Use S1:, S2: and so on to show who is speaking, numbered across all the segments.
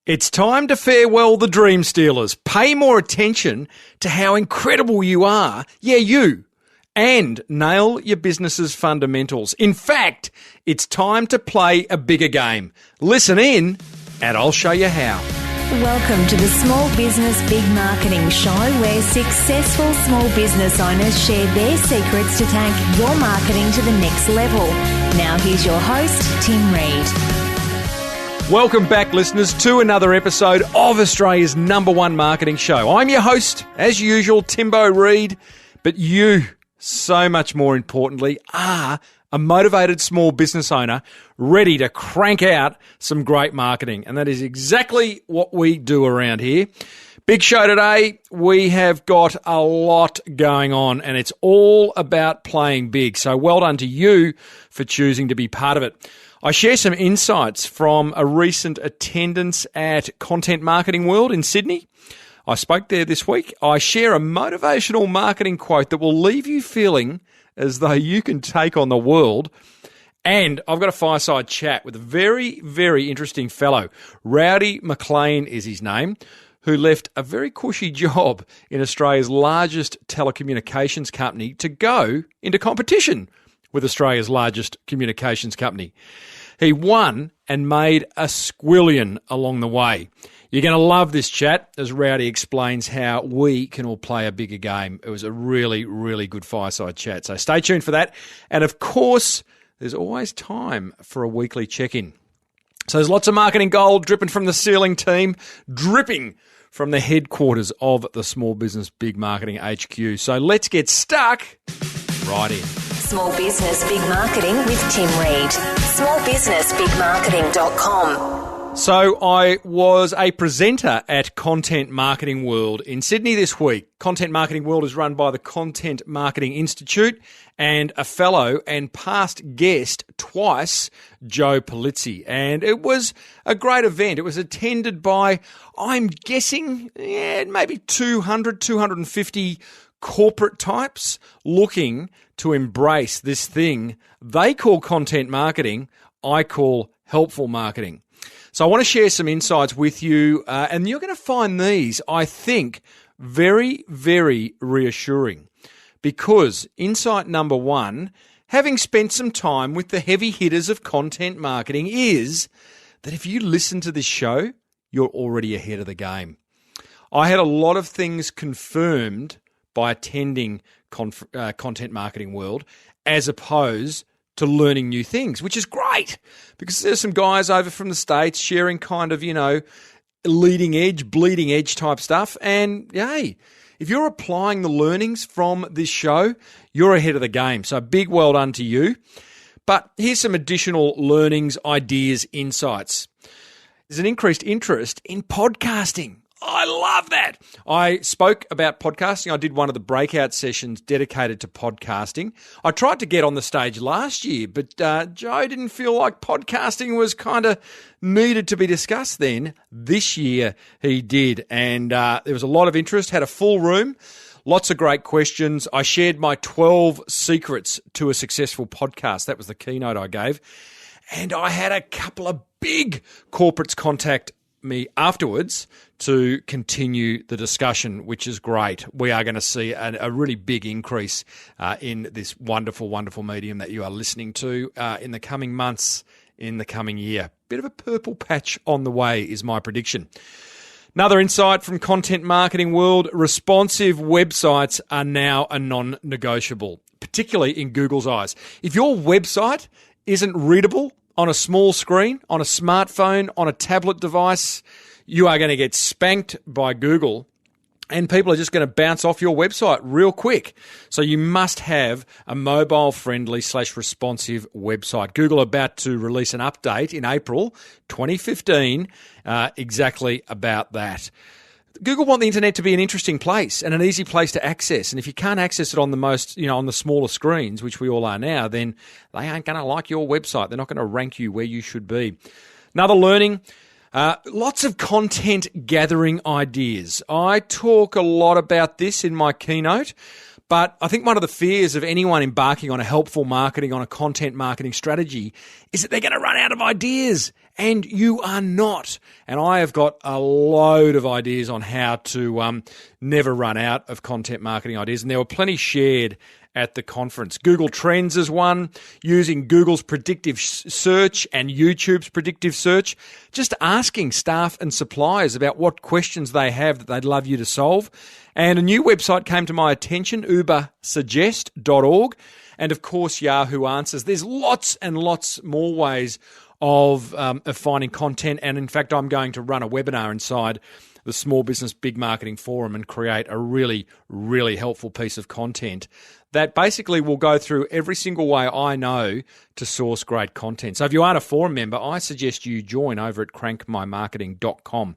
S1: It's time to farewell the dream stealers. Pay more attention to how incredible you are. Yeah, you. And nail your business's fundamentals. In fact, it's time to play a bigger game. Listen in and I'll show you how.
S2: Welcome to the Small Business Big Marketing Show, where successful small business owners share their secrets to take your marketing to the next level. Now here's your host, Tim Reid.
S1: Welcome back, listeners, to another episode of Australia's #1 marketing show. I'm your host, as usual, Timbo Reid, but you, so much more importantly, are a motivated small business owner ready to crank out some great marketing. And that is exactly what we do around here. Big show today. We have got a lot going on and it's all about playing big. So well done to you for choosing to be part of it. I share some insights from a recent attendance at Content Marketing World in Sydney. I spoke there this week. I share a motivational marketing quote that will leave you feeling as though you can take on the world. And I've got a fireside chat with a very, very interesting fellow. Rowdy McLean is his name, who left a very cushy job in Australia's largest telecommunications company to go into competition with Australia's largest communications company. He won and made a squillion along the way. You're going to love this chat as Rowdy explains how we can all play a bigger game. It was a really, really good fireside chat. So stay tuned for that. And of course, there's always time for a weekly check-in. So there's lots of marketing gold dripping from the ceiling team, dripping from the headquarters of the Small Business Big Marketing HQ. So let's get stuck right in.
S2: Small Business Big Marketing with Tim Reid. smallbusinessbigmarketing.com.
S1: So I was a presenter at Content Marketing World in Sydney this week. Content Marketing World is run by the Content Marketing Institute and a fellow and past guest twice, Joe Polizzi. And it was a great event. It was attended by, I'm guessing, maybe 200, 250 corporate types looking to embrace this thing they call content marketing, I call helpful marketing. So I want to share some insights with you, and you're going to find these, I think, very, very reassuring. Because insight number one, having spent some time with the heavy hitters of content marketing, is that if you listen to this show, you're already ahead of the game. I had a lot of things confirmed by attending Content Marketing World as opposed to learning new things, which is great because there's some guys over from the States sharing kind of, leading edge, bleeding edge type stuff. And hey, if you're applying the learnings from this show, you're ahead of the game. So big well done to you. But here's some additional learnings, ideas, insights. There's an increased interest in podcasting. I love that. I spoke about podcasting. I did one of the breakout sessions dedicated to podcasting. I tried to get on the stage last year, but Joe didn't feel like podcasting was kind of needed to be discussed then. This year he did, and there was a lot of interest, had a full room, lots of great questions. I shared my 12 secrets to a successful podcast. That was the keynote I gave. And I had a couple of big corporates contact me afterwards to continue the discussion, which is great. We are going to see a really big increase in this wonderful, wonderful medium that you are listening to in the coming months, in the coming year. Bit of a purple patch on the way is my prediction. Another insight from Content Marketing World, responsive websites are now a non-negotiable, particularly in Google's eyes. If your website isn't readable on a small screen, on a smartphone, on a tablet device, you are going to get spanked by Google and people are just going to bounce off your website real quick. So you must have a mobile-friendly / responsive website. Google are about to release an update in April 2015 exactly about that. Google want the internet to be an interesting place and an easy place to access. And if you can't access it on the most, on the smaller screens, which we all are now, then they aren't going to like your website. They're not going to rank you where you should be. Another learning, lots of content gathering ideas. I talk a lot about this in my keynote, but I think one of the fears of anyone embarking on a helpful marketing, on a content marketing strategy, is that they're going to run out of ideas. and you are not. And I have got a load of ideas on how to never run out of content marketing ideas, and there were plenty shared at the conference. Google Trends is one, using Google's predictive search and YouTube's predictive search, just asking staff and suppliers about what questions they have that they'd love you to solve. And a new website came to my attention, ubersuggest.org, and of course Yahoo Answers. There's lots and lots more ways of finding content, and in fact I'm going to run a webinar inside the Small Business Big Marketing Forum and create a really, really helpful piece of content that basically will go through every single way I know to source great content. So if you aren't a forum member, I suggest you join over at crankmymarketing.com,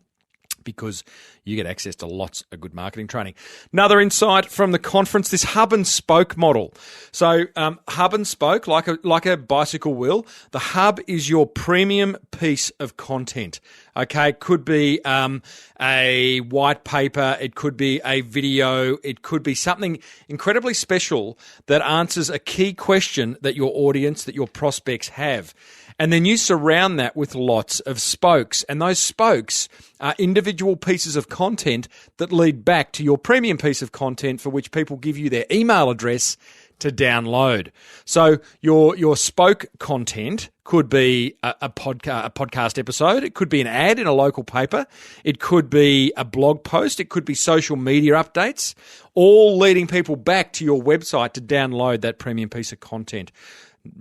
S1: because you get access to lots of good marketing training. Another insight from the conference, this hub and spoke model. So hub and spoke, like a bicycle wheel, the hub is your premium piece of content. Okay, it could be a white paper, it could be a video, it could be something incredibly special that answers a key question that your audience, that your prospects have. And then you surround that with lots of spokes. And those spokes are individual pieces of content that lead back to your premium piece of content, for which people give you their email address to download. So your spoke content could be a podcast episode. It could be an ad in a local paper. It could be a blog post. It could be social media updates, all leading people back to your website to download that premium piece of content.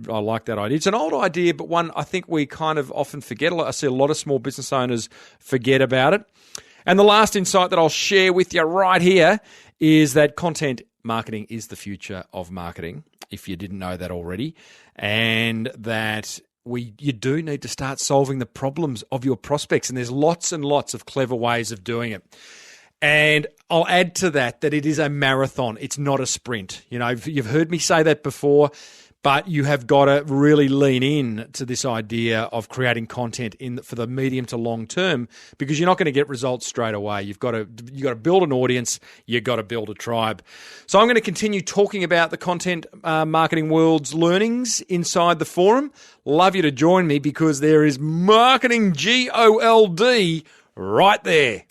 S1: I like that idea. It's an old idea, but one I think we kind of often forget. I see a lot of small business owners forget about it. And the last insight that I'll share with you right here is that content marketing is the future of marketing, if you didn't know that already, and that you do need to start solving the problems of your prospects, and there's lots and lots of clever ways of doing it. And I'll add to that it is a marathon. It's not a sprint. You know, you've heard me say that before, but you have got to really lean in to this idea of creating content for the medium to long term, because you're not going to get results straight away. You've got to build an audience. You've got to build a tribe. So I'm going to continue talking about the content marketing world's learnings inside the forum. Love you to join me, because there is marketing GOLD right there.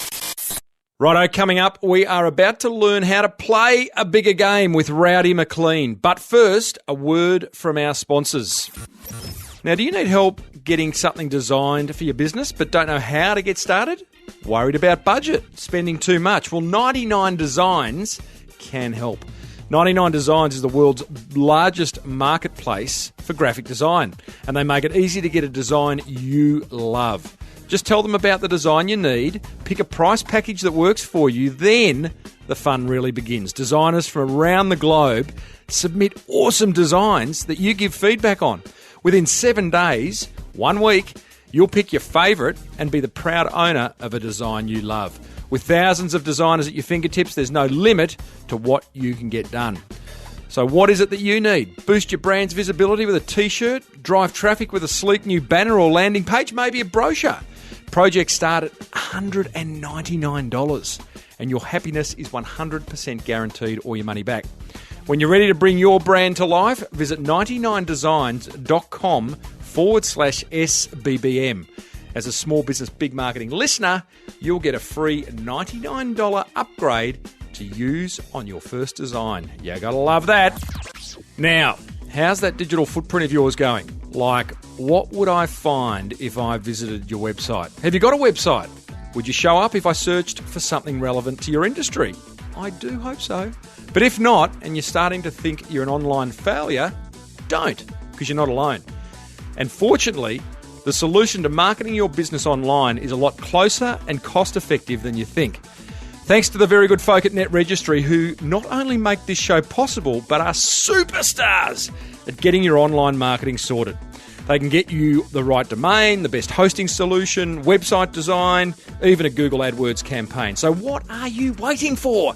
S1: Righto, coming up, we are about to learn how to play a bigger game with Rowdy McLean. But first, a word from our sponsors. Now, do you need help getting something designed for your business but don't know how to get started? Worried about budget? Spending too much? Well, 99 Designs can help. 99 Designs is the world's largest marketplace for graphic design, and they make it easy to get a design you love. Just tell them about the design you need, pick a price package that works for you, then the fun really begins. Designers from around the globe submit awesome designs that you give feedback on. Within 7 days, 1 week, you'll pick your favourite and be the proud owner of a design you love. With thousands of designers at your fingertips, there's no limit to what you can get done. So what is it that you need? Boost your brand's visibility with a t-shirt, drive traffic with a sleek new banner or landing page, maybe a brochure. Projects start at $199, and your happiness is 100% guaranteed, or your money back. When you're ready to bring your brand to life, visit 99designs.com/SBBM. As a Small Business Big Marketing listener, you'll get a free $99 upgrade to use on your first design. You gotta love that. Now, how's that digital footprint of yours going? Like, what would I find if I visited your website? Have you got a website? Would you show up if I searched for something relevant to your industry? I do hope so. But if not, and you're starting to think you're an online failure, don't, because you're not alone. And fortunately, the solution to marketing your business online is a lot closer and cost-effective than you think. Thanks to the very good folk at Net Registry, who not only make this show possible, but are superstars at getting your online marketing sorted. They can get you the right domain, the best hosting solution, website design, even a Google AdWords campaign. So what are you waiting for?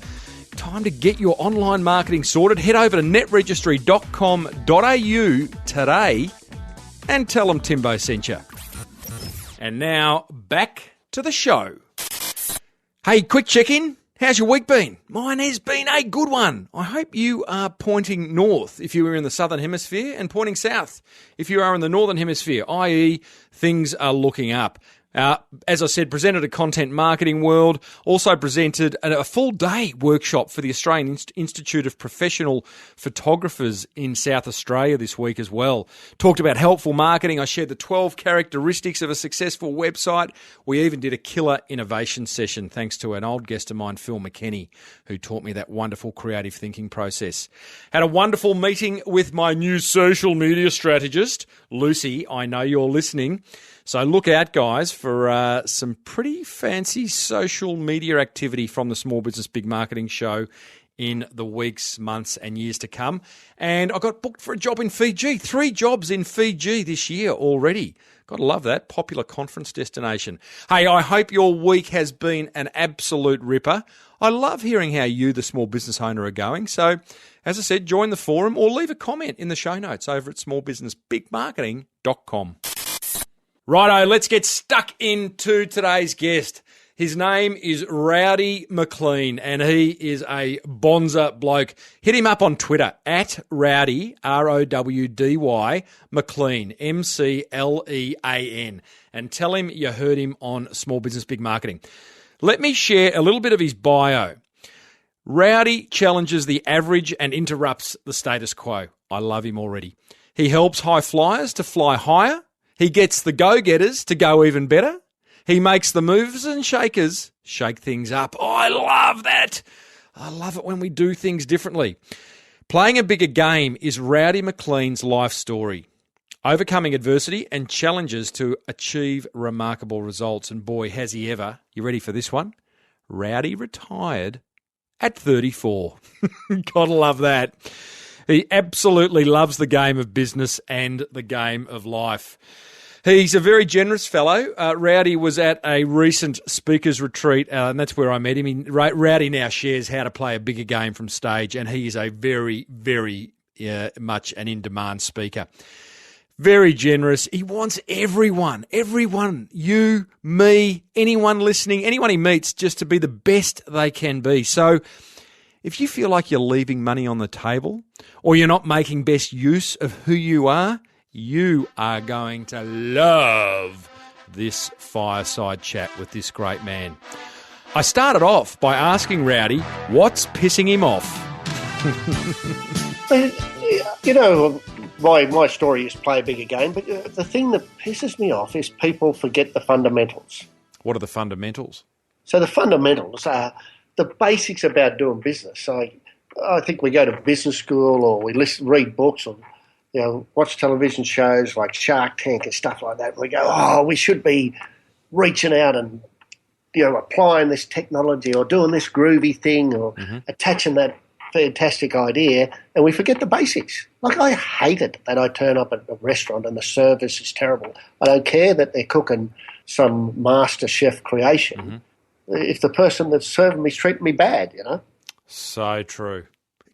S1: Time to get your online marketing sorted. Head over to netregistry.com.au today and tell them Timbo sent you. And now, back to the show. Hey, quick check-in. How's your week been? Mine has been a good one. I hope you are pointing north if you are in the southern hemisphere and pointing south if you are in the northern hemisphere, i.e. things are looking up. As I said, presented at Content Marketing World, also presented a full-day workshop for the Australian Institute of Professional Photographers in South Australia this week as well. Talked about helpful marketing. I shared the 12 characteristics of a successful website. We even did a killer innovation session thanks to an old guest of mine, Phil McKenney, who taught me that wonderful creative thinking process. Had a wonderful meeting with my new social media strategist, Lucy. I know you're listening. So look out, guys, for some pretty fancy social media activity from the Small Business Big Marketing Show in the weeks, months and years to come. And I got booked for a job in Fiji. 3 jobs in Fiji this year already. Got to love that. Popular conference destination. Hey, I hope your week has been an absolute ripper. I love hearing how you, the small business owner, are going. So, as I said, join the forum or leave a comment in the show notes over at smallbusinessbigmarketing.com. Righto, let's get stuck into today's guest. His name is Rowdy McLean, and he is a bonza bloke. Hit him up on Twitter, at Rowdy, R-O-W-D-Y, McLean, M-C-L-E-A-N, and tell him you heard him on Small Business Big Marketing. Let me share a little bit of his bio. Rowdy challenges the average and interrupts the status quo. I love him already. He helps high flyers to fly higher. He gets the go-getters to go even better. He makes the movers and shakers shake things up. Oh, I love that. I love it when we do things differently. Playing a bigger game is Rowdy McLean's life story. Overcoming adversity and challenges to achieve remarkable results. And boy, has he ever. You ready for this one? Rowdy retired at 34. Gotta love that. He absolutely loves the game of business and the game of life. He's a very generous fellow. Rowdy was at a recent speakers retreat, and that's where I met him. Rowdy now shares how to play a bigger game from stage, and he is a very, very much an in-demand speaker. Very generous. He wants everyone, you, me, anyone listening, anyone he meets, just to be the best they can be. So if you feel like you're leaving money on the table or you're not making best use of who you are going to love this fireside chat with this great man. I started off by asking Rowdy what's pissing him off.
S3: You know, my story is play a bigger game, but the thing that pisses me off is people forget the fundamentals.
S1: What are the fundamentals?
S3: So the fundamentals are the basics about doing business. I think we go to business school or we read books or watch television shows like Shark Tank and stuff like that. We go, we should be reaching out and applying this technology or doing this groovy thing or attaching that fantastic idea, and we forget the basics. Like, I hate it that I turn up at a restaurant and the service is terrible. I don't care that they're cooking some master chef creation. If the person that's serving me is treating me bad,
S1: So true.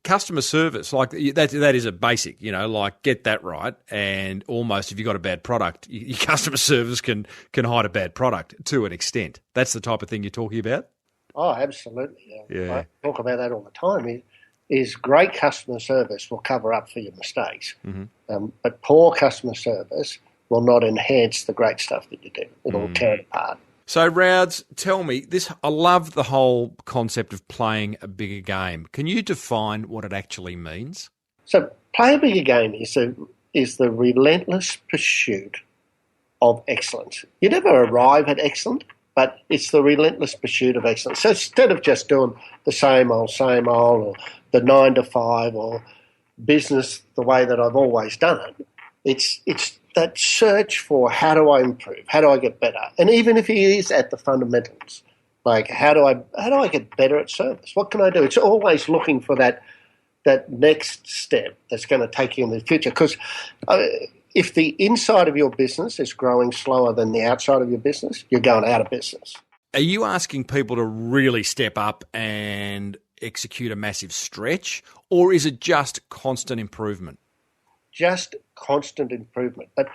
S1: Customer service, like that is a basic, like get that right. And almost if you've got a bad product, your customer service can hide a bad product to an extent. That's the type of thing you're talking about?
S3: Oh, absolutely.
S1: Yeah.
S3: I talk about that all the time. Is great customer service will cover up for your mistakes. But poor customer service will not enhance the great stuff that you do. It'll tear it apart.
S1: So, Rowds, tell me this. I love the whole concept of playing a bigger game. Can you define what it actually means?
S3: So, play a bigger game is the relentless pursuit of excellence. You never arrive at excellence, but it's the relentless pursuit of excellence. So, instead of just doing the same old, or the 9 to 5, or business the way that I've always done it, it's that search for how do I improve, how do I get better, and even if it is at the fundamentals, like how do I get better at service? What can I do? It's always looking for that next step that's going to take you in the future. Because if the inside of your business is growing slower than the outside of your business, you're going out of business.
S1: Are you asking people to really step up and execute a massive stretch, or is it just constant improvement?
S3: Just constant improvement, but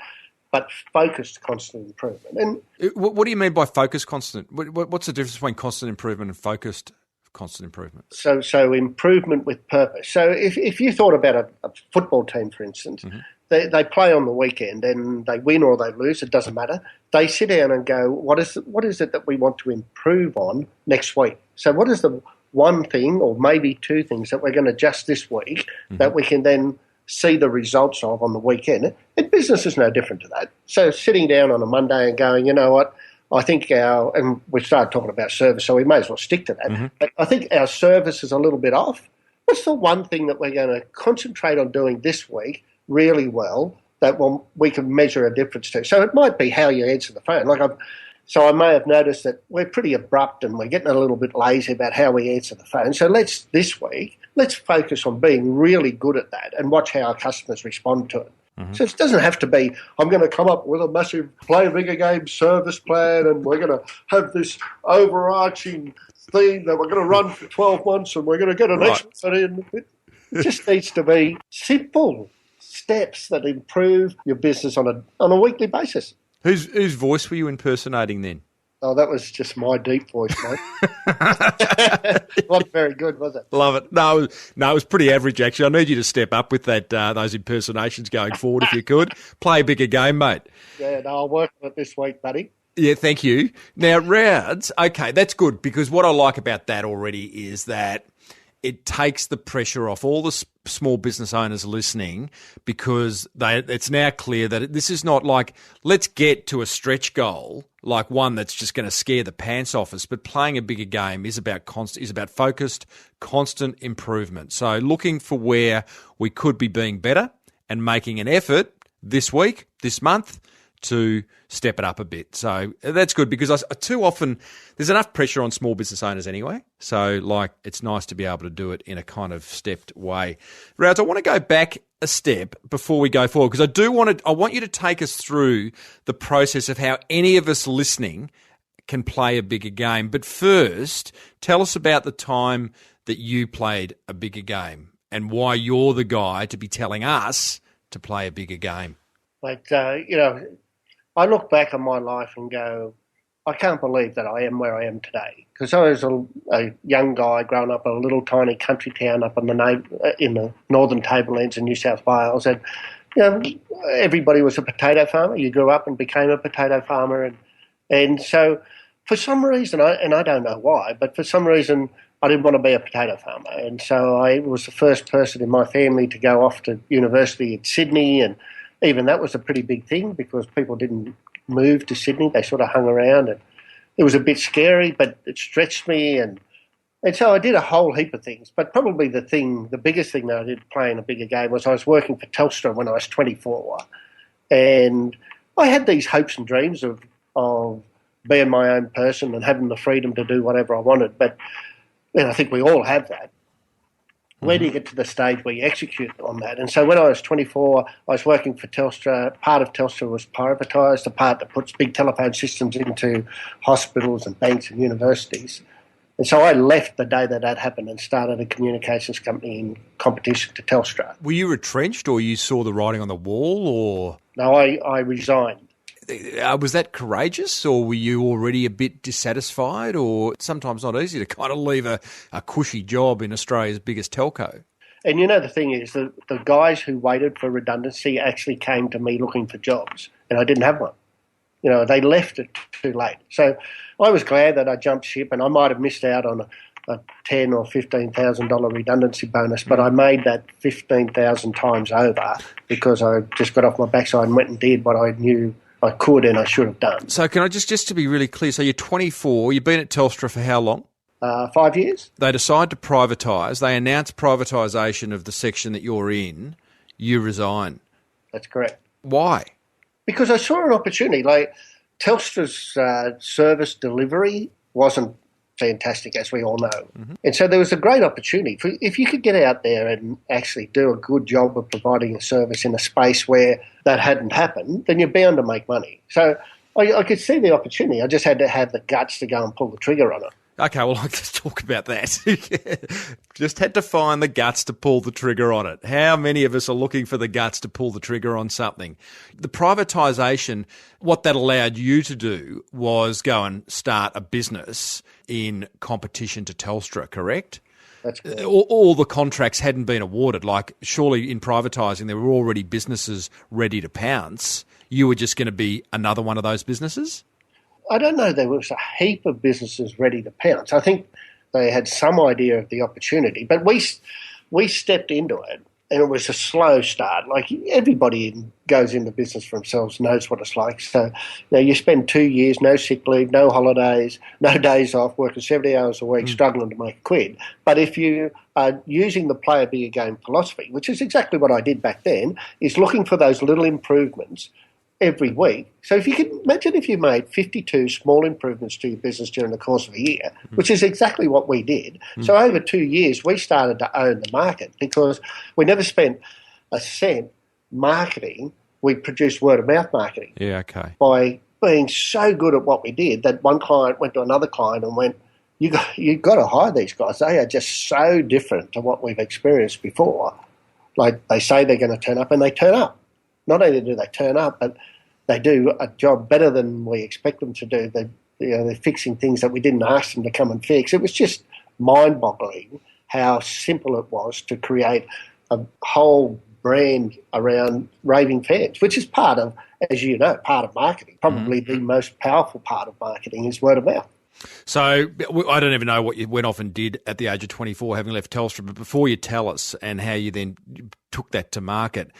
S3: focused constant improvement. And
S1: what do you mean by focused constant? What's the difference between constant improvement and focused constant improvement.
S3: So improvement with purpose. So if you thought about a football team, for instance, they play on the weekend and they win or they lose, it doesn't matter. They sit down and go, what is it that we want to improve on next week? So what is the one thing or maybe two things that we're going to adjust this week that we can then see the results of on the weekend? And business is no different to that. So sitting down on a Monday and going, you know what, I think and we started talking about service, so we may as well stick to that. But I think our service is a little bit off. What's the one thing that we're going to concentrate on doing this week really well that we can measure a difference to? So it might be how you answer the phone. So I may have noticed that we're pretty abrupt and we're getting a little bit lazy about how we answer the phone. So this week, let's focus on being really good at that and watch how our customers respond to it. So it doesn't have to be, I'm going to come up with a massive play bigger game service plan and we're going to have this overarching theme that we're going to run for 12 months and we're going to get an expert in. It just needs to be simple steps that improve your business on a weekly basis.
S1: Whose voice were you impersonating then?
S3: Oh, that was just my deep voice, mate. Wasn't very good, was it?
S1: Love it. No, it was pretty average, actually. I need you to step up with that those impersonations going forward if you could. Play a bigger game, mate.
S3: Yeah, no, I'll work on it this week, buddy.
S1: Yeah, thank you. Now, Rowds, okay, that's good because what I like about that already is that it takes the pressure off all the small business owners listening because it's now clear that this is not like, let's get to a stretch goal, like one that's just going to scare the pants off us, but playing a bigger game is about focused, constant improvement. So looking for where we could be being better and making an effort this week, this month, to step it up a bit. So that's good because too often there's enough pressure on small business owners anyway. So it's nice to be able to do it in a kind of stepped way. Rowds, I want to go back a step before we go forward because I want you to take us through the process of how any of us listening can play a bigger game. But first, tell us about the time that you played a bigger game and why you're the guy to be telling us to play a bigger game.
S3: But, I look back on my life and go, I can't believe that I am where I am today. Because I was a young guy growing up in a little tiny country town up in the northern tablelands in New South Wales. And, everybody was a potato farmer. You grew up and became a potato farmer. And so for some reason, I don't know why, but for some reason I didn't want to be a potato farmer. And so I was the first person in my family to go off to university in Sydney, and even that was a pretty big thing because people didn't move to Sydney. They sort of hung around and it was a bit scary, but it stretched me. And so I did a whole heap of things. But probably the biggest thing that I did playing a bigger game was I was working for Telstra when I was 24. And I had these hopes and dreams of being my own person and having the freedom to do whatever I wanted. But I think we all have that. Where do you get to the stage where you execute on that? And so when I was 24, I was working for Telstra. Part of Telstra was privatised, the part that puts big telephone systems into hospitals and banks and universities. And so I left the day that happened and started a communications company in competition to Telstra.
S1: Were you retrenched or you saw the writing on the wall? Or
S3: No, I resigned.
S1: Was that courageous or were you already a bit dissatisfied? Or it's sometimes not easy to kind of leave a cushy job in Australia's biggest telco.
S3: And the thing is, the guys who waited for redundancy actually came to me looking for jobs and I didn't have one. They left it too late. So I was glad that I jumped ship and I might have missed out on a $10,000 or $15,000 redundancy bonus, but I made that 15,000 times over because I just got off my backside and went and did what I knew I could and I should have done.
S1: So can I just to be really clear, so you're 24, you've been at Telstra for how long?
S3: 5 years.
S1: They decide to privatise. They announce privatisation of the section that you're in. You resign.
S3: That's correct.
S1: Why? Because
S3: I saw an opportunity. Telstra's service delivery wasn't fantastic, as we all know. Mm-hmm. And so there was a great opportunity. If you could get out there and actually do a good job of providing a service in a space where that hadn't happened, then you're bound to make money. So I could see the opportunity. I just had to have the guts to go and pull the trigger on it.
S1: Okay, well, let's talk about that. Just had to find the guts to pull the trigger on it. How many of us are looking for the guts to pull the trigger on something? The privatisation, what that allowed you to do was go and start a business in competition to Telstra, correct?
S3: That's correct.
S1: All the contracts hadn't been awarded. Like, surely in privatising, there were already businesses ready to pounce. You were just going to be another one of those businesses?
S3: I don't know. There was a heap of businesses ready to pounce. I think they had some idea of the opportunity, but we stepped into it, and it was a slow start. Like, everybody goes into business for themselves, knows what it's like. So, you spend 2 years, no sick leave, no holidays, no days off, working 70 hours a week, struggling to make a quid. But if you are using the play a bigger game philosophy, which is exactly what I did back then, is looking for those little improvements every week. So if you can imagine if you made 52 small improvements to your business during the course of a year, which is exactly what we did. So over 2 years, we started to own the market because we never spent a cent marketing. We produced word-of-mouth marketing.
S1: Yeah, okay.
S3: By being so good at what we did that one client went to another client and went, you've got to hire these guys. They are just so different to what we've experienced before. Like, they say they're going to turn up, and they turn up. Not only do they turn up, but they do a job better than we expect them to do. They're fixing things that we didn't ask them to come and fix. It was just mind-boggling how simple it was to create a whole brand around raving fans, which is part of, as you know, part of marketing. Probably the most powerful part of marketing is word of mouth.
S1: So I don't even know what you went off and did at the age of 24, having left Telstra, but before you tell us and how you then took that to market,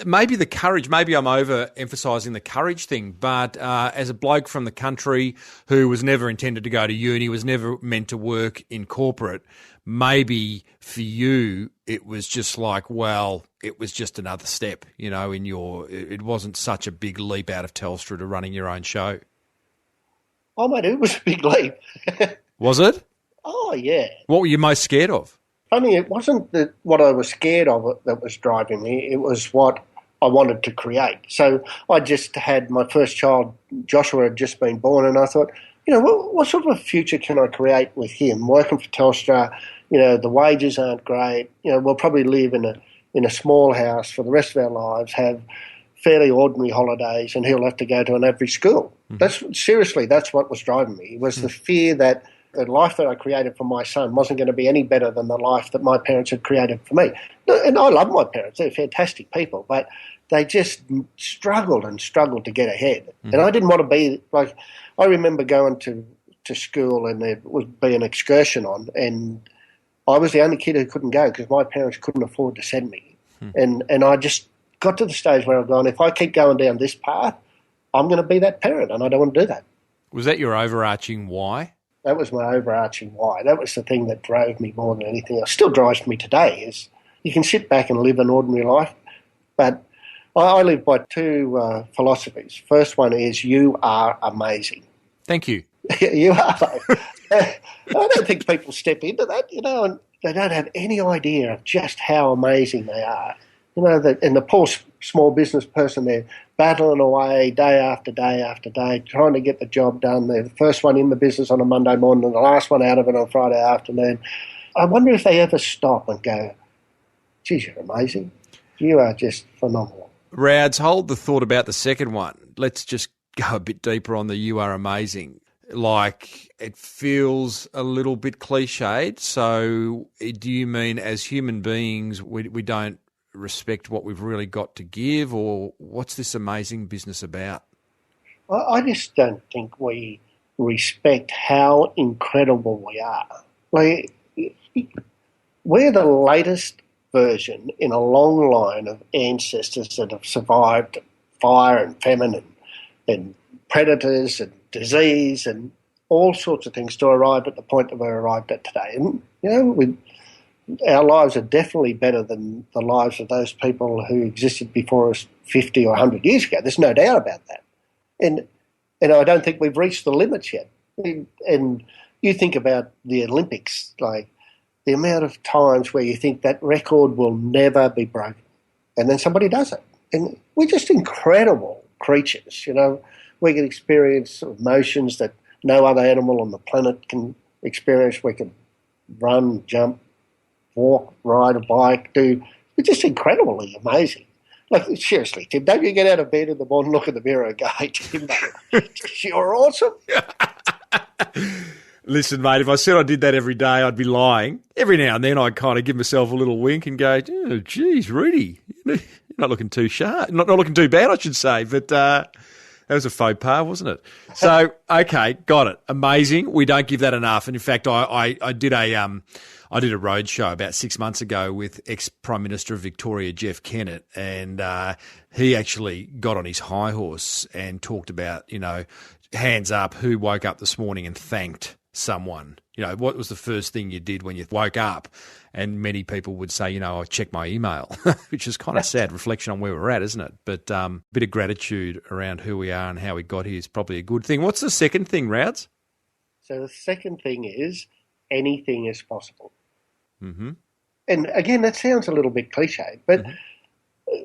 S1: maybe the courage, maybe I'm overemphasising the courage thing, but as a bloke from the country who was never intended to go to uni, was never meant to work in corporate, maybe for you it was just like, well, it was just another step, it wasn't such a big leap out of Telstra to running your own show.
S3: Oh, mate, it was a big leap.
S1: Was it?
S3: Oh, yeah.
S1: What were you most scared of?
S3: Funny, it wasn't what I was scared of that was driving me. It was what I wanted to create. So I just had my first child, Joshua, had just been born, and I thought, what sort of a future can I create with him? Working for Telstra, the wages aren't great. We'll probably live in a small house for the rest of our lives, have fairly ordinary holidays, and he'll have to go to an average school. That's what was driving me. It was the fear that the life that I created for my son wasn't going to be any better than the life that my parents had created for me. And I love my parents. They're fantastic people, but they just struggled to get ahead. And I didn't want to be like, I remember going to school and there would be an excursion on, and I was the only kid who couldn't go because my parents couldn't afford to send me. And I just got to the stage where I'm going, if I keep going down this path, I'm going to be that parent, and I don't want to do that. Was
S1: that your overarching why?
S3: That was my overarching why. That was the thing that drove me more than anything else. Still drives me today, is you can sit back and live an ordinary life, but I live by two philosophies. First one is you are amazing.
S1: Thank you.
S3: You are. I don't think people step into that, and they don't have any idea of just how amazing they are. And the poor small business person, they're battling away day after day after day, trying to get the job done. They're the first one in the business on a Monday morning and the last one out of it on Friday afternoon. I wonder if they ever stop and go, geez, you're amazing. You are just phenomenal.
S1: Rowds, hold the thought about the second one. Let's just go a bit deeper on the you are amazing. Like, it feels a little bit cliched. So do you mean as human beings we don't respect what we've really got to give, or what's this amazing business about?
S3: I just don't think we respect how incredible we are. Like, we're the latest version in a long line of ancestors that have survived fire and famine and predators and disease and all sorts of things to arrive at the point that we're arrived at today. And, our lives are definitely better than the lives of those people who existed before us 50 or 100 years ago. There's no doubt about that. And I don't think we've reached the limits yet. And you think about the Olympics, like the amount of times where you think that record will never be broken, and then somebody does it. And we're just incredible creatures, We can experience emotions that no other animal on the planet can experience. We could run, jump, walk, ride a bike, it's just incredibly amazing. Like, seriously, Tim, don't you get out of bed in the morning, look in the mirror and go, hey, Tim, you're awesome.
S1: Listen, mate, if I said I did that every day, I'd be lying. Every now and then I'd kind of give myself a little wink and go, oh, geez, Reedy, you're not looking too sharp. Not looking too bad, I should say. But that was a faux pas, wasn't it? So, okay, got it. Amazing. We don't give that enough. And in fact, I did a road show about 6 months ago with ex-Prime Minister of Victoria, Jeff Kennett, and he actually got on his high horse and talked about, hands up, who woke up this morning and thanked someone. What was the first thing you did when you woke up? And many people would say, I checked my email, which is kind of sad reflection on where we're at, isn't it? But a bit of gratitude around who we are and how we got here is probably a good thing. What's the second thing, Rouds?
S3: So the second thing is anything is possible.
S1: Mm-hmm.
S3: And again, that sounds a little bit cliche, but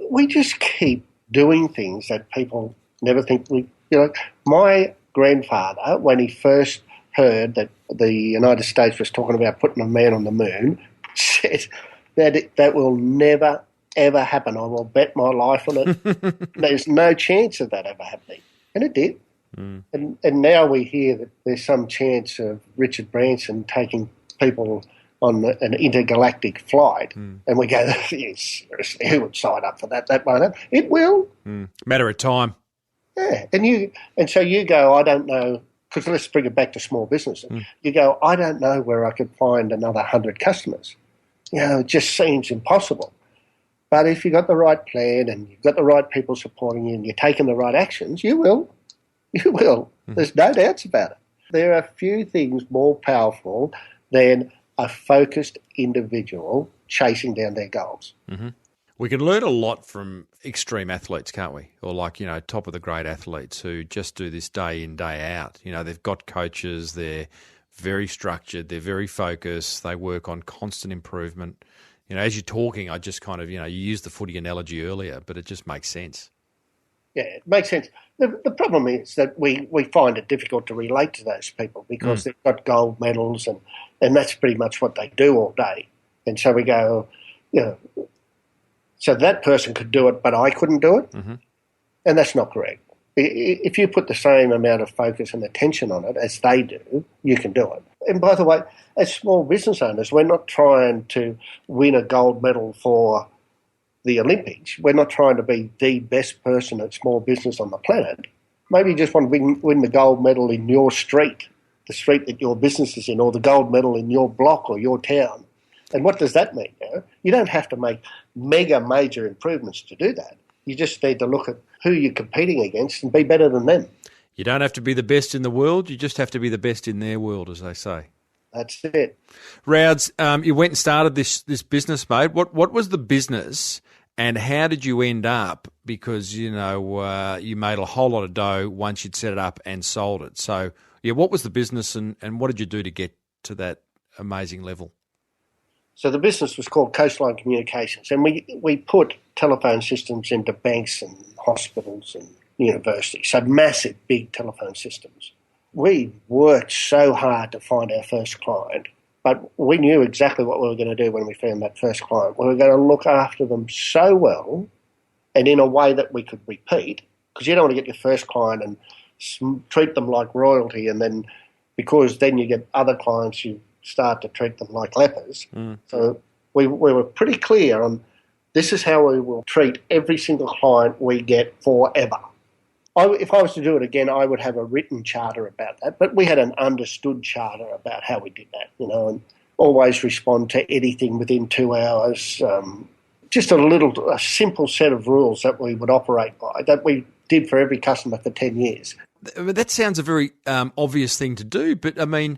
S3: we just keep doing things that people never think my grandfather, when he first heard that the United States was talking about putting a man on the moon, said that will never, ever happen. I will bet my life on it. There's no chance of that ever happening. And it did. Mm. And now we hear that there's some chance of Richard Branson taking people on an intergalactic flight, and we go, yes, seriously, who would sign up for that? That won't happen. It will.
S1: Matter of time.
S3: Yeah, and so you go, I don't know, because let's bring it back to small business. You go, I don't know where I could find another 100 customers. It just seems impossible. But if you've got the right plan and you've got the right people supporting you and you're taking the right actions, you will. You will. There's no doubts about it. There are few things more powerful than a focused individual chasing down their goals.
S1: Mm-hmm. We can learn a lot from extreme athletes, can't we? Or top of the grade athletes who just do this day in, day out. They've got coaches, they're very structured, they're very focused, they work on constant improvement. As you're talking, I just kind of, you used the footy analogy earlier, but it just makes sense.
S3: Yeah, it makes sense. The problem is that we find it difficult to relate to those people because they've got gold medals and that's pretty much what they do all day. And so we go, so that person could do it, but I couldn't do it. Mm-hmm. And that's not correct. If you put the same amount of focus and attention on it as they do, you can do it. And by the way, as small business owners, we're not trying to win a gold medal for the Olympics. We're not trying to be the best person at small business on the planet. Maybe you just want to win the gold medal in your street, the street that your business is in, or the gold medal in your block or your town. And what does that mean? You don't have to make major improvements to do that. You just need to look at who you're competing against and be better than them.
S1: You don't have to be the best in the world. You just have to be the best in their world, as they say.
S3: That's it.
S1: Rouds, you went and started this business, mate. What was the business and how did you end up? Because, you made a whole lot of dough once you'd set it up and sold it. So, what was the business and what did you do to get to that amazing level?
S3: So the business was called Coastline Communications, and we put telephone systems into banks and hospitals and universities, so massive, big telephone systems. We worked so hard to find our first client, but we knew exactly what we were going to do when we found that first client. We were going to look after them so well and in a way that we could repeat, because you don't want to get your first client and treat them like royalty, and then because then you get other clients, you start to treat them like lepers. So we were pretty clear on this is how we will treat every single client we get forever. If I was to do it again, I would have a written charter about that, but we had an understood charter about how we did that, and always respond to anything within 2 hours. Just a simple set of rules that we would operate by, that we did for every customer for 10 years.
S1: That sounds a very obvious thing to do, but I mean,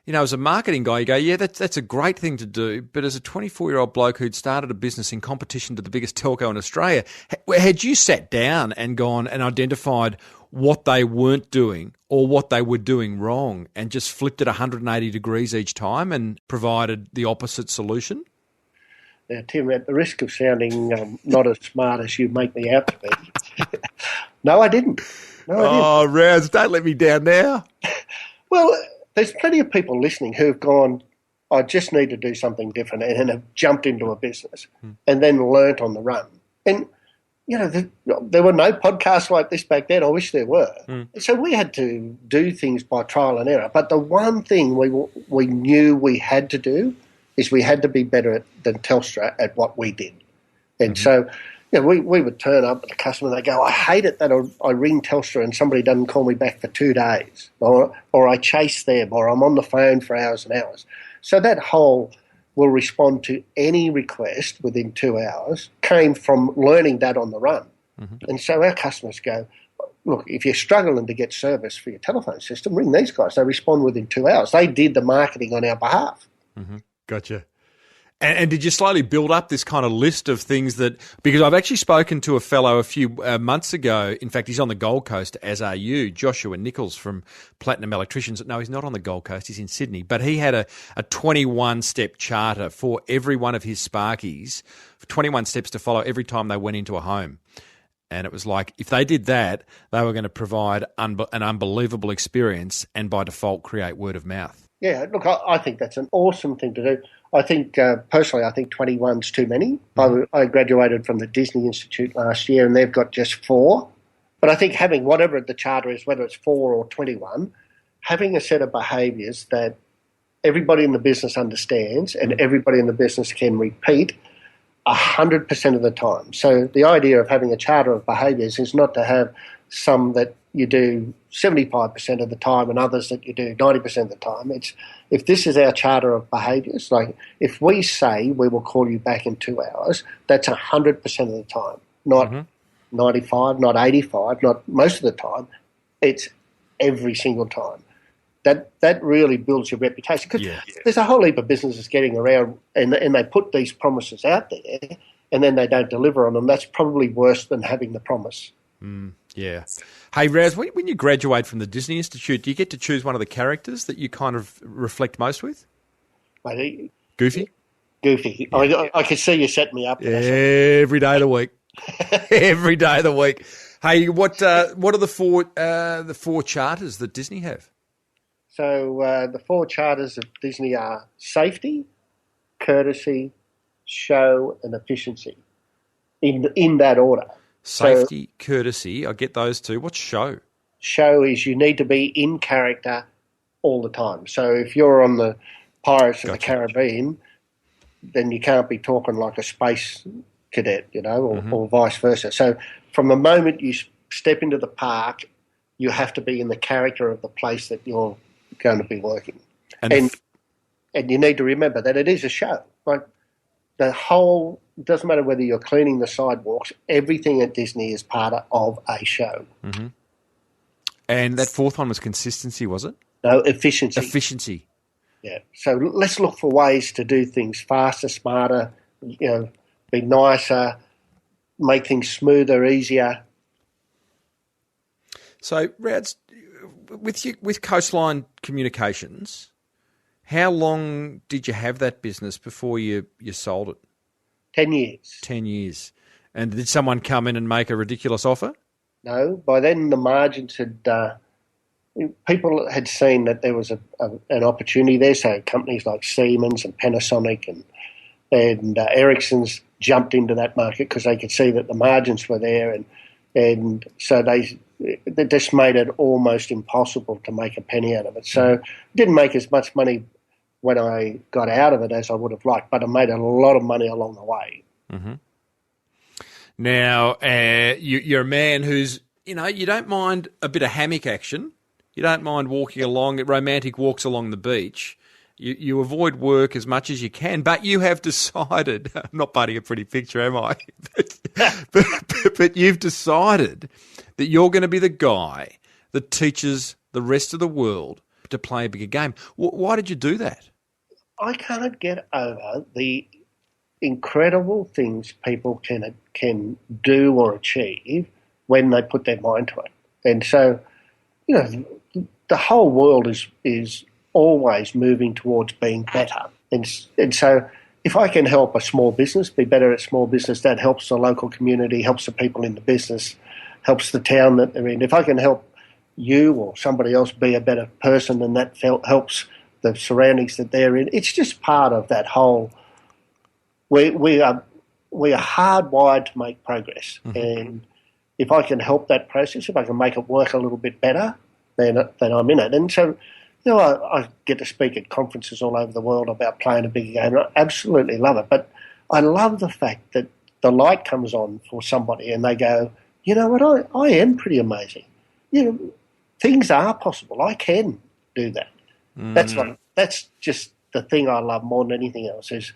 S1: as a marketing guy, you go, yeah, that's a great thing to do. But as a 24-year-old bloke who'd started a business in competition to the biggest telco in Australia, had you sat down and gone and identified what they weren't doing or what they were doing wrong and just flipped it 180 degrees each time and provided the opposite solution?
S3: Now, Tim, at the risk of sounding not as smart as you make me out to be, no, I didn't.
S1: Oh, Raz, don't let me down now.
S3: Well, there's plenty of people listening who've gone, I just need to do something different, and have jumped into a business and then learnt on the run. And, there were no podcasts like this back then. I wish there were. So we had to do things by trial and error. But the one thing we knew we had to do is we had to be better than Telstra at what we did. And so we would turn up at the customer and they go, I hate it that I ring Telstra and somebody doesn't call me back for 2 days, or I chase them, or I'm on the phone for hours and hours. So that whole will respond to any request within 2 hours came from learning that on the run. And so our customers go, look, if you're struggling to get service for your telephone system, ring these guys. They respond within 2 hours. They did the marketing on our behalf.
S1: Gotcha. And did you slowly build up this kind of list of things that, because I've actually spoken to a fellow a few months ago, in fact, he's on the Gold Coast, as are you, Joshua Nichols from Platinum Electricians. No, he's not on the Gold Coast, he's in Sydney, but he had a 21-step charter for every one of his Sparkies, 21 steps to follow every time they went into a home. And it was like, if they did that, they were going to provide an unbelievable experience and by default create word of mouth.
S3: Yeah, look, I think that's an awesome thing to do. I think, personally, I think 21's too many. I graduated from the Disney Institute last year and they've got just 4. But I think having whatever the charter is, whether it's 4 or 21, having a set of behaviours that everybody in the business understands and everybody in the business can repeat 100% of the time. So the idea of having a charter of behaviours is not to have some that you do 75% of the time and others that you do 90% of the time. It's, if this is our charter of behaviours, like if we say we will call you back in 2 hours, that's 100% of the time, not 95, not 85, not most of the time. It's every single time. That really builds your reputation, because there's a whole heap of businesses getting around and they put these promises out there and then they don't deliver on them. That's probably worse than having the promise.
S1: Yeah. Hey, Raz, when you graduate from the Disney Institute, do you get to choose one of the characters that you kind of reflect most with? Goofy?
S3: Goofy. Yeah. I can see you setting me up.
S1: Every day of the week. Every day of the week. Hey, what are the four charters that Disney have?
S3: So the 4 charters of Disney are safety, courtesy, show, and efficiency, in that order.
S1: Safety, courtesy, I get those two. What's show?
S3: Show is you need to be in character all the time. So if you're on the Pirates of the Caribbean, then you can't be talking like a space cadet, or vice versa. So from the moment you step into the park, you have to be in the character of the place that you're going to be working. And you need to remember that it is a show. Like it doesn't matter whether you're cleaning the sidewalks, everything at Disney is part of a show.
S1: And that 4th one was consistency, was it?
S3: No, efficiency.
S1: Efficiency.
S3: Yeah. So let's look for ways to do things faster, smarter, be nicer, make things smoother, easier.
S1: So, Rads, with Coastline Communications, how long did you have that business before you sold it?
S3: 10 years.
S1: 10 years. And did someone come in and make a ridiculous offer?
S3: No. By then the margins had people had seen that there was an opportunity there. So companies like Siemens and Panasonic and Ericsson's jumped into that market because they could see that the margins were there, and so they just made it almost impossible to make a penny out of it. So didn't make as much money when I got out of it as I would have liked, but I made a lot of money along the way.
S1: Now, you're a man who's, you don't mind a bit of hammock action. You don't mind walking along, romantic walks along the beach. You avoid work as much as you can, but you have decided, I'm not painting a pretty picture, am I? but you've decided that you're going to be the guy that teaches the rest of the world to play a bigger game. Why did you do that?
S3: I can't get over the incredible things people can do or achieve when they put their mind to it. And so, the whole world is always moving towards being better. And so if I can help a small business be better at small business, that helps the local community, helps the people in the business, helps the town that they're in. If I can help you or somebody else be a better person, and that helps the surroundings that they're in. It's just part of that whole. We are hardwired to make progress, and if I can help that process, if I can make it work a little bit better, then I'm in it. And so, I get to speak at conferences all over the world about playing a bigger game. I absolutely love it, but I love the fact that the light comes on for somebody, and they go, you know what, I am pretty amazing. Things are possible. I can do that. That's just the thing I love more than anything else, is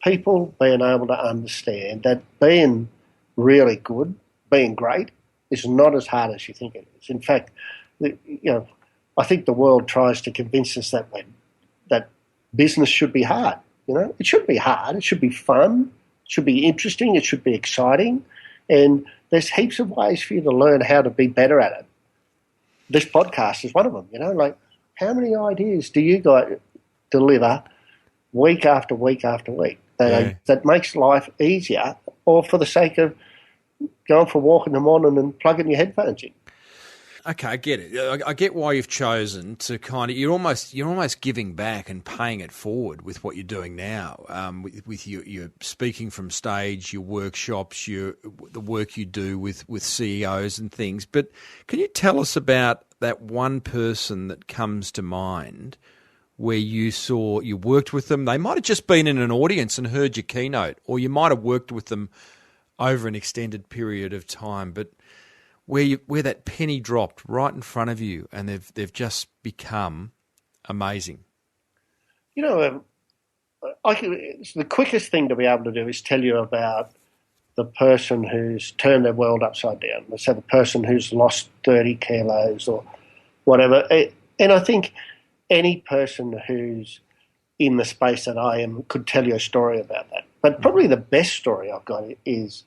S3: people being able to understand that being really good, being great, is not as hard as you think it is. In fact, I think the world tries to convince us that business should be hard. It should be hard. It should be fun. It should be interesting. It should be exciting. And there's heaps of ways for you to learn how to be better at it. This podcast is one of them. How many ideas do you guys deliver week after week after week that makes life easier, or for the sake of going for a walk in the morning and plugging your headphones in?
S1: Okay, I get it. I get why you've chosen to you're almost giving back and paying it forward with what you're doing now, with your speaking from stage, your workshops, the work you do with CEOs and things. But can you tell us about that one person that comes to mind where you worked with them? They might have just been in an audience and heard your keynote, or you might have worked with them over an extended period of time, but where that penny dropped right in front of you, and they've just become amazing.
S3: The quickest thing to be able to do is tell you about the person who's turned their world upside down. Let's say the person who's lost 30 kilos or whatever. And I think any person who's in the space that I am could tell you a story about that. But probably the best story I've got is,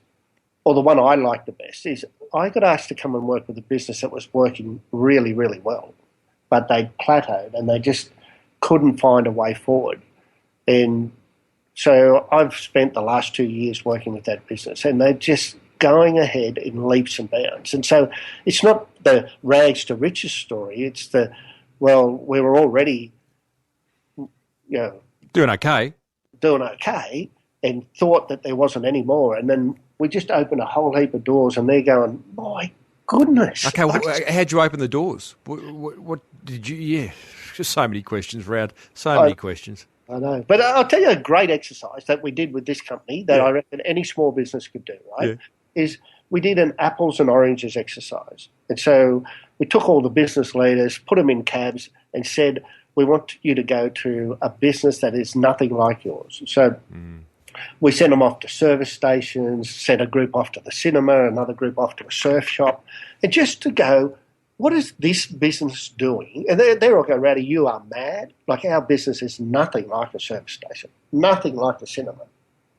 S3: or the one I like the best, is I got asked to come and work with a business that was working really, really well, but they plateaued and they just couldn't find a way forward. And so I've spent the last 2 years working with that business, and they're just going ahead in leaps and bounds. And so it's not the rags to riches story. It's we were already,
S1: doing okay,
S3: and thought that there wasn't any more. And then we just opened a whole heap of doors, and they're going, my goodness.
S1: Okay, how'd you open the doors? What did you? Yeah, just so many questions, Rowd. So many questions.
S3: I know. But I'll tell you a great exercise that we did with this company that I reckon any small business could do, right, is we did an apples and oranges exercise. And so we took all the business leaders, put them in cabs, and said, we want you to go to a business that is nothing like yours. So we sent them off to service stations, sent a group off to the cinema, another group off to a surf shop, and just to go, what is this business doing? And they're all going, Rowdy, you are mad. Like, our business is nothing like a service station, nothing like a cinema,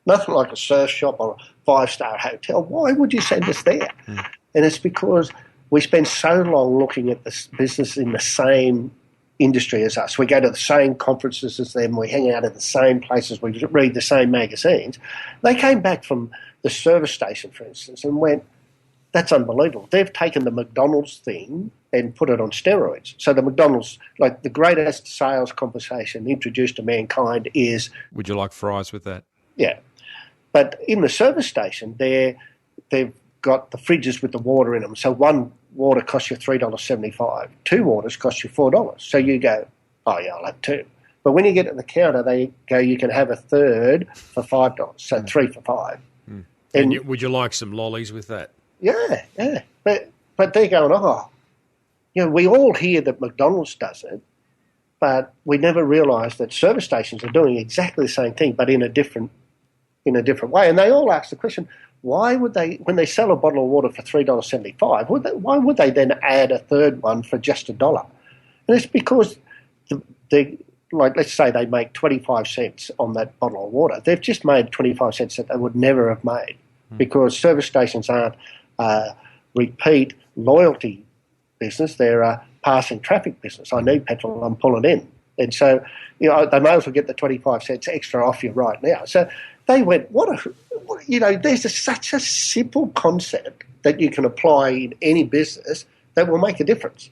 S3: nothing like a surf shop or a five-star hotel. Why would you send us there? And it's because we spend so long looking at this business in the same industry as us. We go to the same conferences as them. We hang out at the same places. We read the same magazines. They came back from the service station, for instance, and went, that's unbelievable. They've taken the McDonald's thing and put it on steroids. So the McDonald's, like, the greatest sales conversation introduced to mankind is,
S1: would you like fries with that?
S3: Yeah. But in the service station, they've got the fridges with the water in them. So one water costs you $3.75. Two waters cost you $4. So you go, oh, yeah, I'll have two. But when you get to the counter, they go, you can have a third for $5. So three for $5.
S1: And would you like some lollies with that?
S3: Yeah. But they're going, we all hear that McDonald's does it, but we never realise that service stations are doing exactly the same thing, but in a different way. And they all ask the question, why would they, when they sell a bottle of water for $3.75, why would they then add a third one for just $1? And it's because let's say they make 25 cents on that bottle of water. They've just made 25 cents that they would never have made because service stations aren't repeat loyalty business. They're a passing traffic business. I need petrol, I'm pulling in. And so, they may as well get the 25 cents extra off you right now. So they went, there's such a simple concept that you can apply in any business, that will make a difference.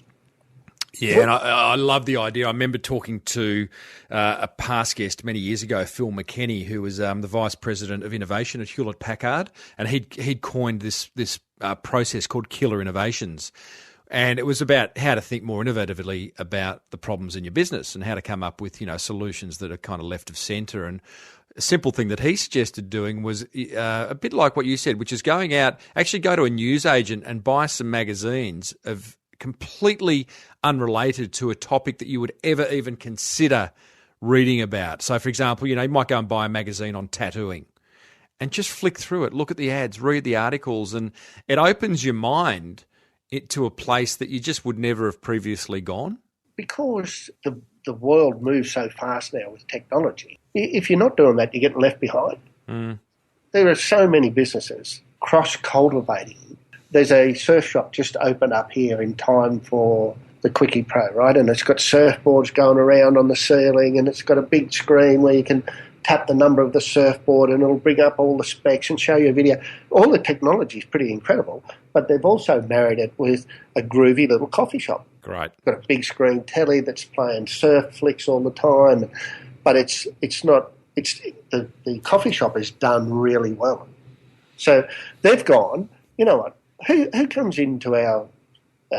S1: Yeah, and I love the idea. I remember talking to a past guest many years ago, Phil McKenney, who was the Vice President of Innovation at Hewlett-Packard, and he'd coined this process called Killer Innovations. And it was about how to think more innovatively about the problems in your business and how to come up with, solutions that are kind of left of centre. And a simple thing that he suggested doing was a bit like what you said, which is going out, actually go to a newsagent and buy some magazines of completely unrelated to a topic that you would ever even consider reading about. So, for example, you might go and buy a magazine on tattooing and just flick through it, look at the ads, read the articles, and it opens your mind to a place that you just would never have previously gone.
S3: Because the world moves so fast now with technology, if you're not doing that, you get left behind. There are so many businesses cross-cultivating. There's a surf shop just opened up here in time for the Quickie Pro, right? And it's got surfboards going around on the ceiling, and it's got a big screen where you can tap the number of the surfboard and it'll bring up all the specs and show you a video. All the technology is pretty incredible, but they've also married it with a groovy little coffee shop.
S1: Great.
S3: Got a big screen telly that's playing surf flicks all the time, but the coffee shop is done really well. So they've gone, you know what, who comes into our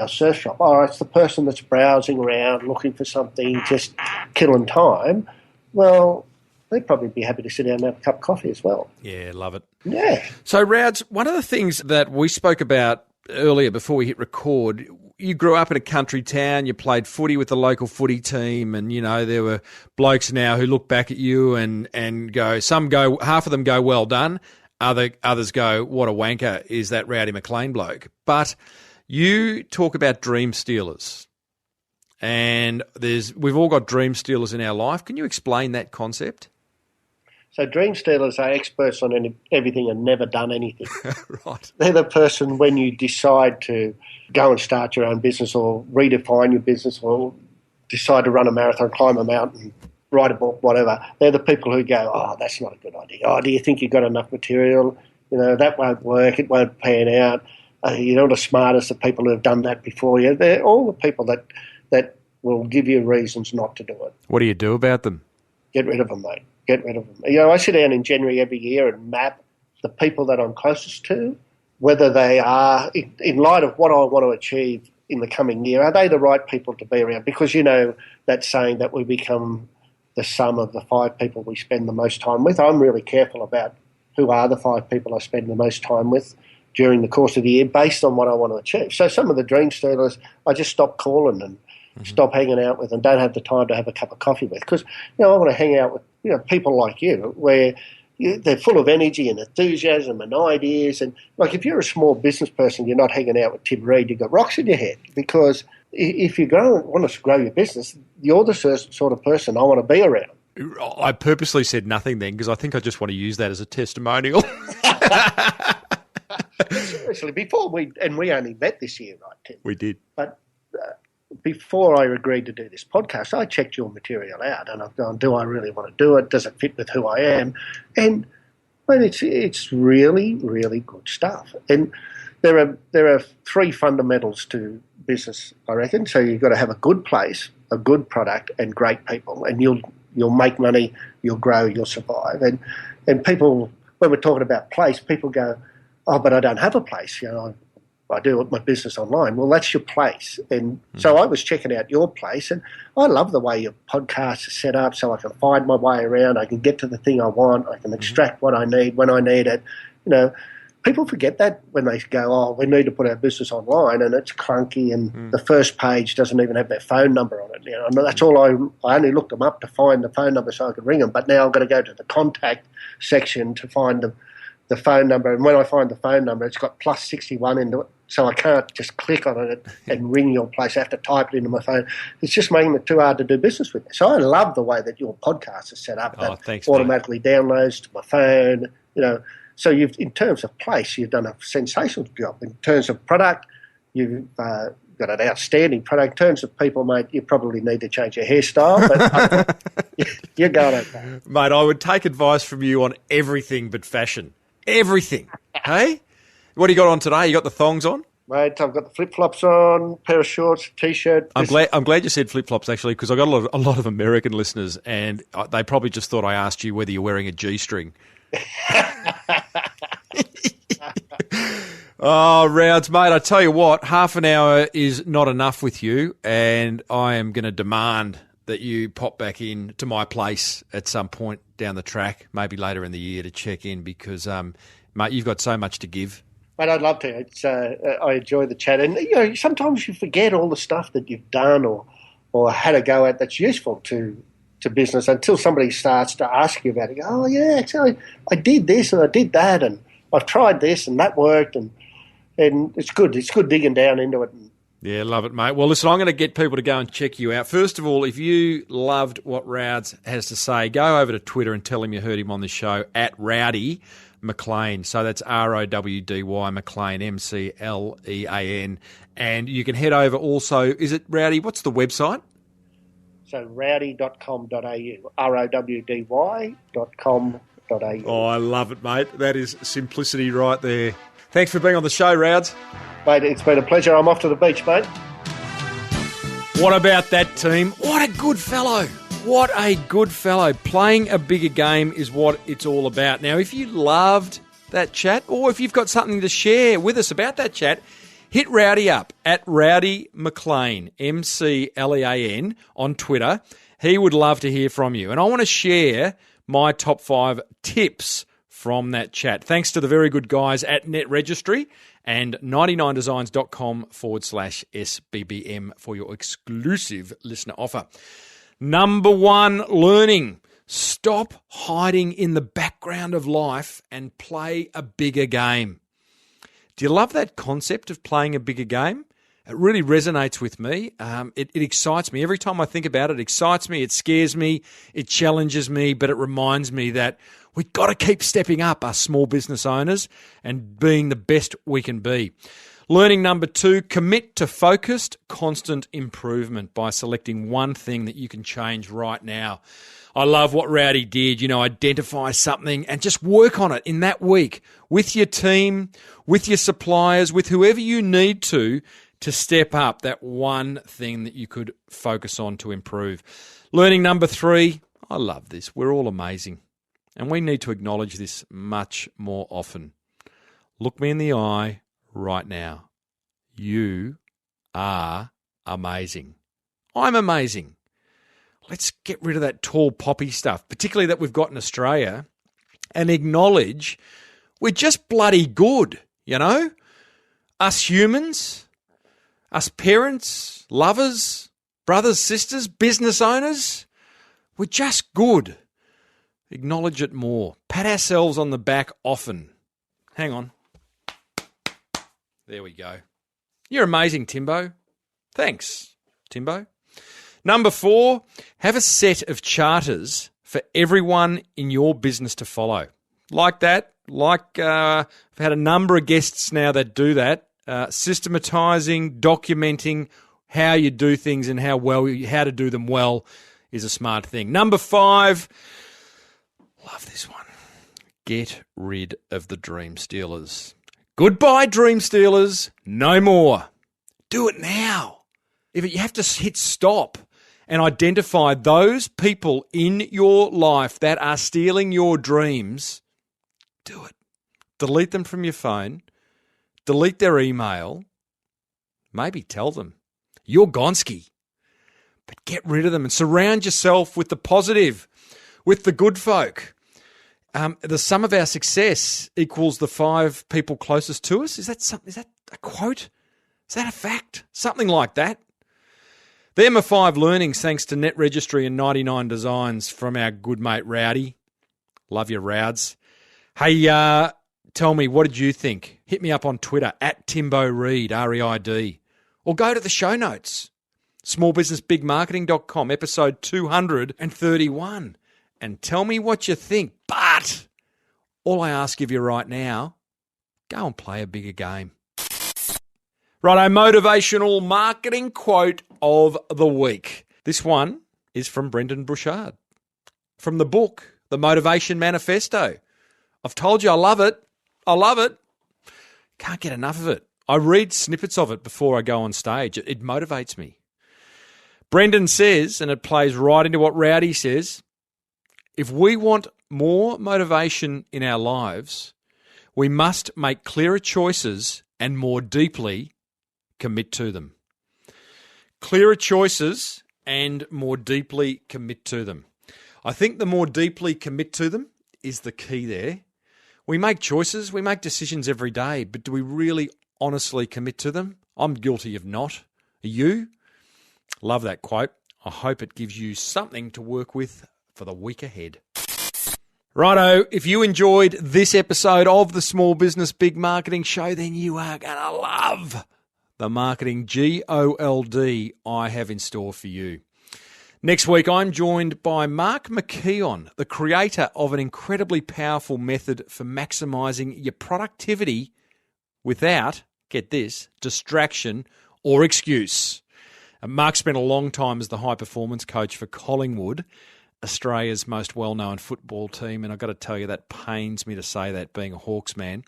S3: surf shop? Oh, it's the person that's browsing around looking for something, just killing time. Well, they'd probably be happy to sit down and have a cup of coffee as well.
S1: Yeah, love it.
S3: Yeah.
S1: So, Rowds, one of the things that we spoke about earlier before we hit record, you grew up in a country town, you played footy with the local footy team, and, there were blokes now who look back at you and go, half of them go, well done, others go, what a wanker is that Rowdy McLean bloke. But you talk about dream stealers, and we've all got dream stealers in our life. Can you explain that concept?
S3: So dream stealers are experts on everything and never done anything.
S1: Right.
S3: They're the person when you decide to go and start your own business or redefine your business or decide to run a marathon, climb a mountain, write a book, whatever. They're the people who go, oh, that's not a good idea. Oh, do you think you've got enough material? That won't work. It won't pan out. You're not as smart as the people who have done that before you. They're all the people that will give you reasons not to do it.
S1: What do you do about them?
S3: Get rid of them, mate. Get rid of them. I sit down in January every year and map the people that I'm closest to, whether they are, in light of what I want to achieve in the coming year, are they the right people to be around? Because that saying that we become the sum of the 5 people we spend the most time with. I'm really careful about who are the 5 people I spend the most time with during the course of the year based on what I want to achieve. So some of the dream stealers, I just stop calling and stop hanging out with and don't have the time to have a cup of coffee with. Because, I want to hang out with, people like you where they're full of energy and enthusiasm and ideas. And, like, if you're a small business person, you're not hanging out with Tim Reid, you've got rocks in your head. Because if you want to grow your business, you're the sort of person I want to be around.
S1: I purposely said nothing then because I think I just want to use that as a testimonial.
S3: Seriously, we only met this year, right, Tim?
S1: We did.
S3: But before I agreed to do this podcast, I checked your material out and I've gone, do I really want to do it? Does it fit with who I am? And it's really, really good stuff. And there are 3 fundamentals to business, I reckon. So you've got to have a good place, a good product, and great people. And you'll make money, you'll grow, you'll survive. And people, when we're talking about place, people go, oh, but I don't have a place. I do my business online. Well, that's your place. And so I was checking out your place, and I love the way your podcast is set up so I can find my way around. I can get to the thing I want. I can extract what I need when I need it. People forget that when they go, oh, we need to put our business online, and it's clunky, and the first page doesn't even have their phone number on it. And that's all I only looked them up to find the phone number so I could ring them. But now I've got to go to the contact section to find the phone number. And when I find the phone number, it's got +61 into it. So I can't just click on it and ring your place. I have to type it into my phone. It's just making it too hard to do business with. So I love the way that your podcast is set up.
S1: Thanks,
S3: automatically downloads to my phone. So in terms of place, you've done a sensational job. In terms of product, you've got an outstanding product. In terms of people, mate, you probably need to change your hairstyle, but you're going okay.
S1: Mate, I would take advice from you on everything but fashion. Everything. Hey? What do you got on today? You got the thongs on?
S3: Mate, I've got the flip-flops on, pair of shorts, T-shirt.
S1: I'm glad you said flip-flops, actually, because I got a lot of American listeners, and they probably just thought I asked you whether you're wearing a G-string. Oh, Rowds, mate, I tell you what, half an hour is not enough with you, and I am going to demand that you pop back in to my place at some point down the track, maybe later in the year, to check in because, mate, you've got so much to give.
S3: Mate, I'd love to. I enjoy the chat. And, sometimes you forget all the stuff that you've done or had a go at that's useful to business until somebody starts to ask you about it. Oh, yeah, actually, I did this and I did that and I've tried this and that worked and it's good. It's good digging down into it.
S1: Yeah, love it, mate. Well, listen, I'm going to get people to go and check you out. First of all, if you loved what Rowds has to say, go over to Twitter and tell him you heard him on the show at Rowdy McLean. So that's Rowdy McLean, McLean. And you can head over also, is it Rowdy? What's the website?
S3: So rowdy.com.au, rowdy.com.au.
S1: Oh, I love it, mate. That is simplicity right there. Thanks for being on the show, Rowds.
S3: Mate, it's been a pleasure. I'm off to the beach, mate.
S1: What about that team? What a good fellow. What a good fellow. Playing a bigger game is what it's all about. Now, if you loved that chat or if you've got something to share with us about that chat, hit Rowdy up at Rowdy McLean, McLean, on Twitter. He would love to hear from you. And I want to share my top 5 tips from that chat. Thanks to the very good guys at Net Registry and 99designs.com/SBBM for your exclusive listener offer. Number 1, learning. Stop hiding in the background of life and play a bigger game. Do you love that concept of playing a bigger game? It really resonates with me. It excites me. Every time I think about it, it excites me, it scares me, it challenges me, but it reminds me that we've got to keep stepping up, us small business owners, and being the best we can be. Learning number 2, commit to focused, constant improvement by selecting one thing that you can change right now. I love what Rowdy did, identify something and just work on it in that week with your team, with your suppliers, with whoever you need to step up that one thing that you could focus on to improve. Learning number 3, I love this. We're all amazing. And we need to acknowledge this much more often. Look me in the eye right now. You are amazing. I'm amazing. Let's get rid of that tall poppy stuff, particularly that we've got in Australia, and acknowledge we're just bloody good, Us humans, us parents, lovers, brothers, sisters, business owners, we're just good. Acknowledge it more. Pat ourselves on the back often. Hang on. There we go. You're amazing, Timbo. Thanks, Timbo. Number 4, have a set of charters for everyone in your business to follow. Like that. I've had a number of guests now that do that. Systematising, documenting how you do things and how to do them well is a smart thing. Number 5, love this one. Get rid of the dream stealers. Goodbye, dream stealers. No more. Do it now. If you have to hit stop and identify those people in your life that are stealing your dreams, do it. Delete them from your phone. Delete their email. Maybe tell them you're Gonski. But get rid of them and surround yourself with the positive, with the good folk. The sum of our success equals the 5 people closest to us. Is that a quote? Is that a fact? Something like that. They're my 5 learnings thanks to Net Registry and 99 Designs from our good mate Rowdy. Love you, Rowds. Hey, tell me, what did you think? Hit me up on Twitter at Timbo Reid, Reid. Or go to the show notes, smallbusinessbigmarketing.com, episode 231, and tell me what you think. But all I ask of you right now, go and play a bigger game. Righto, motivational marketing quote of the week. This one is from Brendan Burchard, from the book, The Motivation Manifesto. I've told you I love it. I love it. Can't get enough of it. I read snippets of it before I go on stage. It motivates me. Brendan says, and it plays right into what Rowdy says, if we want more motivation in our lives, we must make clearer choices and more deeply commit to them. Clearer choices and more deeply commit to them. I think the more deeply commit to them is the key there. We make choices, we make decisions every day, but do we really honestly commit to them? I'm guilty of not. Are you? Love that quote. I hope it gives you something to work with for the week ahead. Righto, if you enjoyed this episode of the Small Business Big Marketing Show, then you are going to love the Marketing GOLD I have in store for you. Next week, I'm joined by Mark McKeon, the creator of an incredibly powerful method for maximising your productivity without, get this, distraction or excuse. Mark spent a long time as the high-performance coach for Collingwood, Australia's most well-known football team, and I've got to tell you, that pains me to say that, being a Hawks man.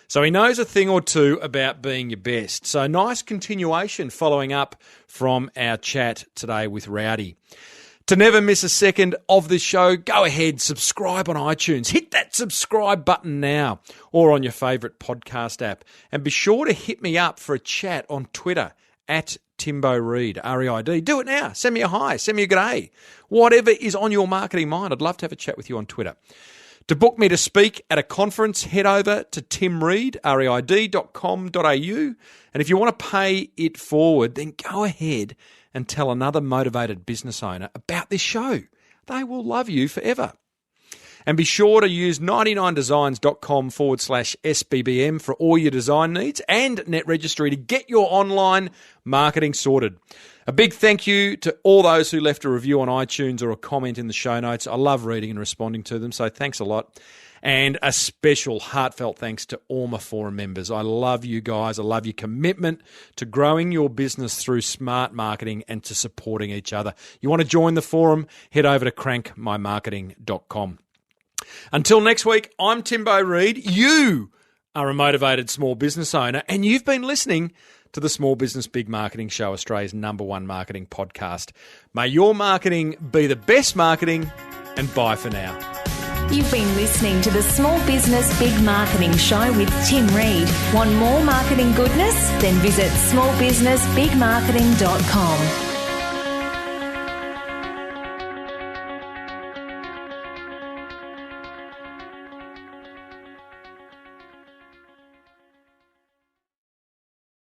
S1: So he knows a thing or two about being your best. So nice continuation following up from our chat today with Rowdy. To never miss a second of this show, go ahead, subscribe on iTunes. Hit that subscribe button now or on your favourite podcast app. And be sure to hit me up for a chat on Twitter at Timbo Reid, R-E-I-D. Do it now. Send me a hi. Send me a g'day. Whatever is on your marketing mind, I'd love to have a chat with you on Twitter. To book me to speak at a conference, head over to timreid.com.au. And if you want to pay it forward, then go ahead and tell another motivated business owner about this show. They will love you forever. And be sure to use 99designs.com/SBBM for all your design needs and Net Registry to get your online marketing sorted. A big thank you to all those who left a review on iTunes or a comment in the show notes. I love reading and responding to them, so thanks a lot. And a special heartfelt thanks to all my forum members. I love you guys. I love your commitment to growing your business through smart marketing and to supporting each other. You want to join the forum? Head over to crankmymarketing.com. Until next week, I'm Timbo Reid. You are a motivated small business owner, and you've been listening to the Small Business Big Marketing Show, Australia's #1 marketing podcast. May your marketing be the best marketing, and bye for now.
S2: You've been listening to the Small Business Big Marketing Show with Tim Reid. Want more marketing goodness? Then visit smallbusinessbigmarketing.com.